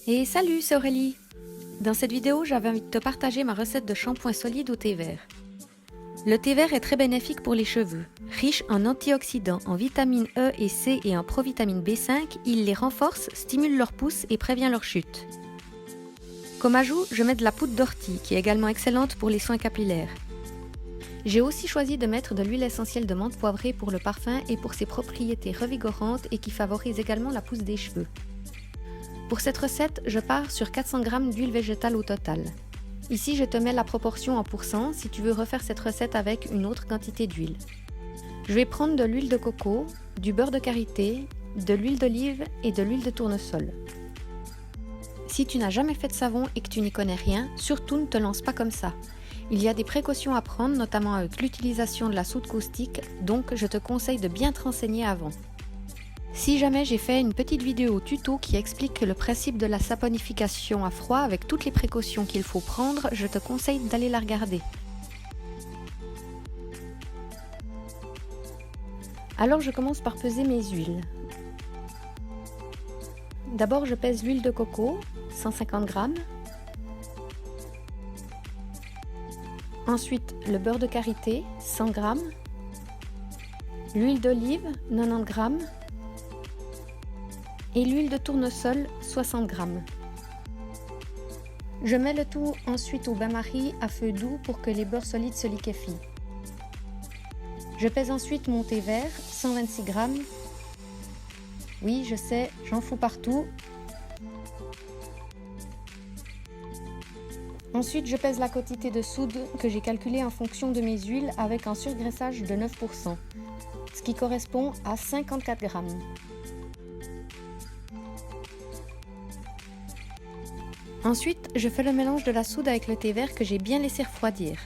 Et salut, c'est Aurélie. Dans cette vidéo, j'avais envie de te partager ma recette de shampoing solide au thé vert. Le thé vert est très bénéfique pour les cheveux. Riche en antioxydants, en vitamines E et C et en provitamine B5, il les renforce, stimule leur pousse et prévient leur chute. Comme ajout, je mets de la poudre d'ortie, qui est également excellente pour les soins capillaires. J'ai aussi choisi de mettre de l'huile essentielle de menthe poivrée pour le parfum et pour ses propriétés revigorantes et qui favorisent également la pousse des cheveux. Pour cette recette, je pars sur 400 g d'huile végétale au total. Ici, je te mets la proportion en pourcent si tu veux refaire cette recette avec une autre quantité d'huile. Je vais prendre de l'huile de coco, du beurre de karité, de l'huile d'olive et de l'huile de tournesol. Si tu n'as jamais fait de savon et que tu n'y connais rien, surtout ne te lance pas comme ça. Il y a des précautions à prendre, notamment avec l'utilisation de la soude caustique, donc je te conseille de bien te renseigner avant. Si jamais j'ai fait une petite vidéo tuto qui explique le principe de la saponification à froid avec toutes les précautions qu'il faut prendre, je te conseille d'aller la regarder. Alors je commence par peser mes huiles. D'abord je pèse l'huile de coco, 150 g. Ensuite le beurre de karité, 100 g. L'huile d'olive, 90 g. Et l'huile de tournesol, 60 g. Je mets le tout ensuite au bain-marie à feu doux pour que les beurres solides se liquéfient. Je pèse ensuite mon thé vert, 126 g. Oui, je sais, j'en fous partout. Ensuite, je pèse la quantité de soude que j'ai calculée en fonction de mes huiles avec un surgraissage de 9%, ce qui correspond à 54 g. Ensuite, je fais le mélange de la soude avec le thé vert que j'ai bien laissé refroidir.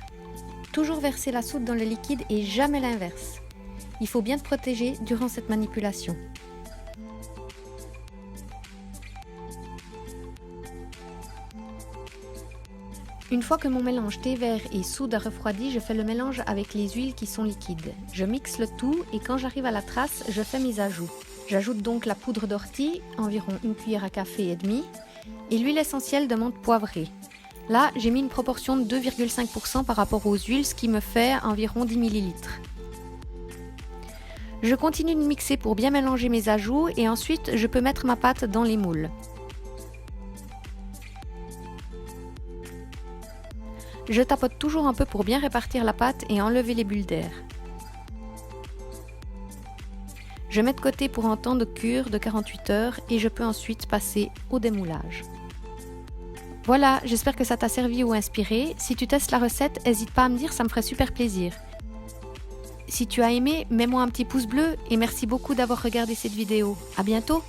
Toujours verser la soude dans le liquide et jamais l'inverse. Il faut bien te protéger durant cette manipulation. Une fois que mon mélange thé vert et soude a refroidi, je fais le mélange avec les huiles qui sont liquides. Je mixe le tout et quand j'arrive à la trace, je fais mes ajouts. J'ajoute donc la poudre d'ortie, environ 1 cuillère à café et demi, et l'huile essentielle de menthe poivrée. Là, j'ai mis une proportion de 2,5% par rapport aux huiles, ce qui me fait environ 10 ml. Je continue de mixer pour bien mélanger mes ajouts et ensuite je peux mettre ma pâte dans les moules. Je tapote toujours un peu pour bien répartir la pâte et enlever les bulles d'air. Je mets de côté pour un temps de cure de 48 heures et je peux ensuite passer au démoulage. Voilà, j'espère que ça t'a servi ou inspiré. Si tu testes la recette, n'hésite pas à me dire, ça me ferait super plaisir. Si tu as aimé, mets-moi un petit pouce bleu et merci beaucoup d'avoir regardé cette vidéo. À bientôt!